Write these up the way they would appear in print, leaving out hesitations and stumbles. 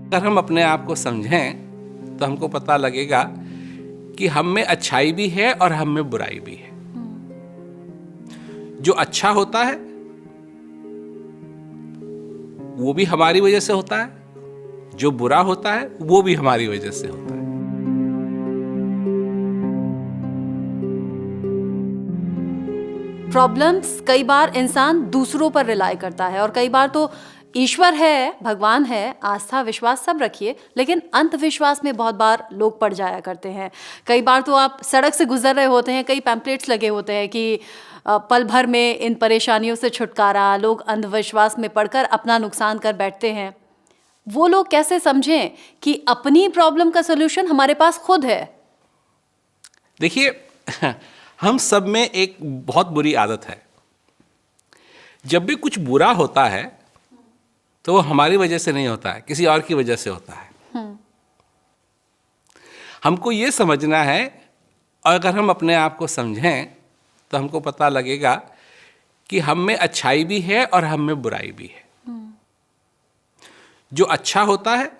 अगर हम अपने आप को समझें तो हमको पता लगेगा कि हम में अच्छाई भी है और हम में बुराई भी है। जो अच्छा होता है वो भी हमारी वजह से होता है, जो बुरा होता है वो भी हमारी वजह से होता है। प्रॉब्लम्स कई बार इंसान दूसरों पर रिलाय करता है और कई बार तो ईश्वर है, भगवान है, आस्था विश्वास सब रखिए, लेकिन अंधविश्वास में बहुत बार लोग पड़ जाया करते हैं। कई बार तो आप सड़क से गुजर रहे होते हैं, कई पैम्पलेट्स लगे होते हैं कि पल भर में इन परेशानियों से छुटकारा। लोग अंधविश्वास में पड़कर अपना नुकसान कर बैठते हैं। वो लोग कैसे समझें कि अपनी प्रॉब्लम का सोल्यूशन हमारे पास खुद है? देखिए, हम सब में एक बहुत बुरी आदत है। जब भी कुछ बुरा होता है तो वो हमारी वजह से नहीं होता है, किसी और की वजह से होता है। हमको ये समझना है, और अगर हम अपने आप को समझें तो हमको पता लगेगा कि हम में अच्छाई भी है और हम में बुराई भी है। जो अच्छा होता है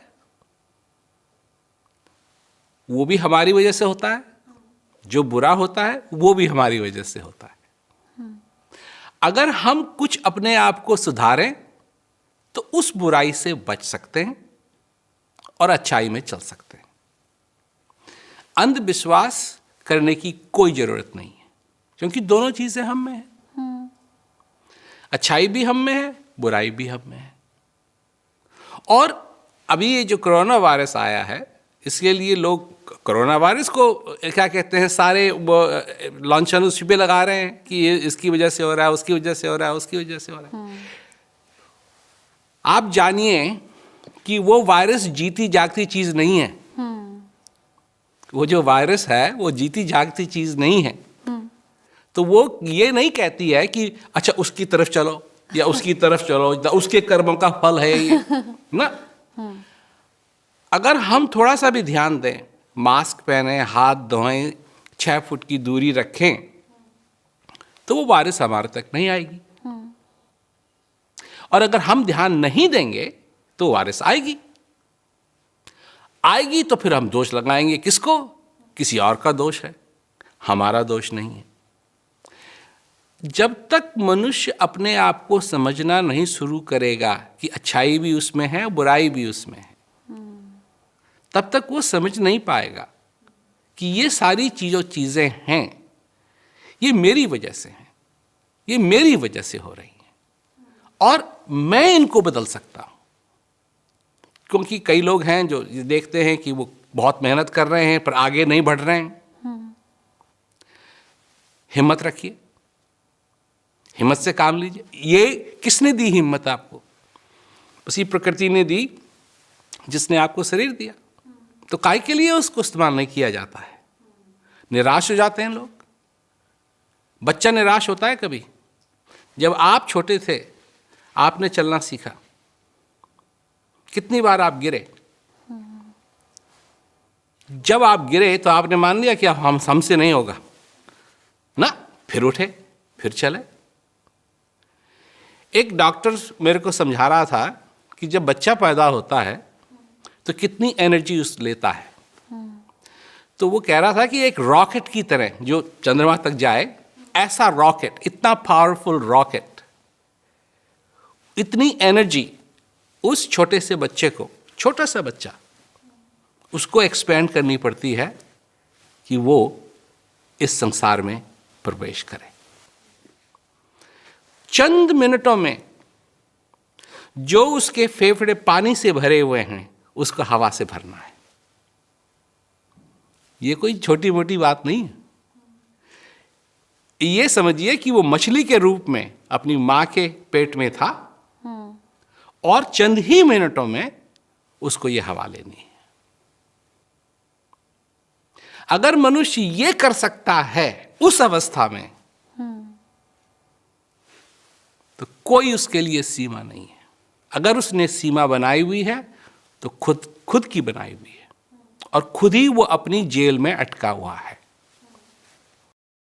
वो भी हमारी वजह से होता है, जो बुरा होता है वो भी हमारी वजह से होता है। अगर हम कुछ अपने आप को सुधारें तो उस बुराई से बच सकते हैं और अच्छाई में चल सकते हैं। अंधविश्वास करने की कोई जरूरत नहीं है, क्योंकि दोनों चीजें हम में हैं। अच्छाई भी हम में है, बुराई भी हम में है। और अभी ये जो कोरोना वायरस आया है, इसके लिए लोग कोरोना वायरस को क्या कहते हैं, सारे लॉन्चन उस पे लगा रहे हैं कि ये इसकी वजह से हो रहा है, उसकी वजह से हो रहा है, उसकी वजह से हो रहा है। आप जानिए कि वो वायरस जीती जागती चीज नहीं है। वो जो वायरस है वो जीती जागती चीज नहीं है। तो वो ये नहीं कहती है कि अच्छा उसकी तरफ चलो या उसकी तरफ चलो, उसके कर्मों का फल है ये ना। अगर हम थोड़ा सा भी ध्यान दें, मास्क पहने, हाथ धोएं, 6 फुट की दूरी रखें, तो वो वायरस हमारे तक नहीं आएगी। और अगर हम ध्यान नहीं देंगे तो वायरस आएगी तो फिर हम दोष लगाएंगे किसको? किसी और का दोष है, हमारा दोष नहीं है। जब तक मनुष्य अपने आप को समझना नहीं शुरू करेगा कि अच्छाई भी उसमें है, बुराई भी उसमें है, तब तक वो समझ नहीं पाएगा कि ये सारी चीजें हैं, ये मेरी वजह से हैं, ये मेरी वजह से हो रही हैं और मैं इनको बदल सकता हूं। क्योंकि कई लोग हैं जो देखते हैं कि वो बहुत मेहनत कर रहे हैं पर आगे नहीं बढ़ रहे हैं। हिम्मत रखिए, हिम्मत से काम लीजिए। ये किसने दी हिम्मत आपको? उसी प्रकृति ने दी जिसने आपको शरीर दिया। तो काय के लिए उसको इस्तेमाल नहीं किया जाता है? निराश हो जाते हैं लोग। बच्चा निराश होता है कभी? जब आप छोटे थे, आपने चलना सीखा, कितनी बार आप गिरे? जब आप गिरे तो आपने मान लिया कि हमसे नहीं होगा ना, फिर उठे, फिर चले। एक डॉक्टर मेरे को समझा रहा था कि जब बच्चा पैदा होता है तो कितनी एनर्जी उस लेता है। तो वो कह रहा था कि एक रॉकेट की तरह जो चंद्रमा तक जाए, ऐसा रॉकेट, इतना पावरफुल रॉकेट, इतनी एनर्जी उस छोटे से बच्चे को, छोटा सा बच्चा, उसको एक्सपेंड करनी पड़ती है कि वो इस संसार में प्रवेश करे। चंद मिनटों में जो उसके फेफड़े पानी से भरे हुए हैं उसको हवा से भरना है। ये कोई छोटी मोटी बात नहीं है। ये समझिए कि वो मछली के रूप में अपनी मां के पेट में था और चंद ही मिनटों में उसको ये हवा लेनी है। अगर मनुष्य ये कर सकता है उस अवस्था में, तो कोई उसके लिए सीमा नहीं है। अगर उसने सीमा बनाई हुई है तो खुद की बनाई हुई है, और खुद ही वो अपनी जेल में अटका हुआ है।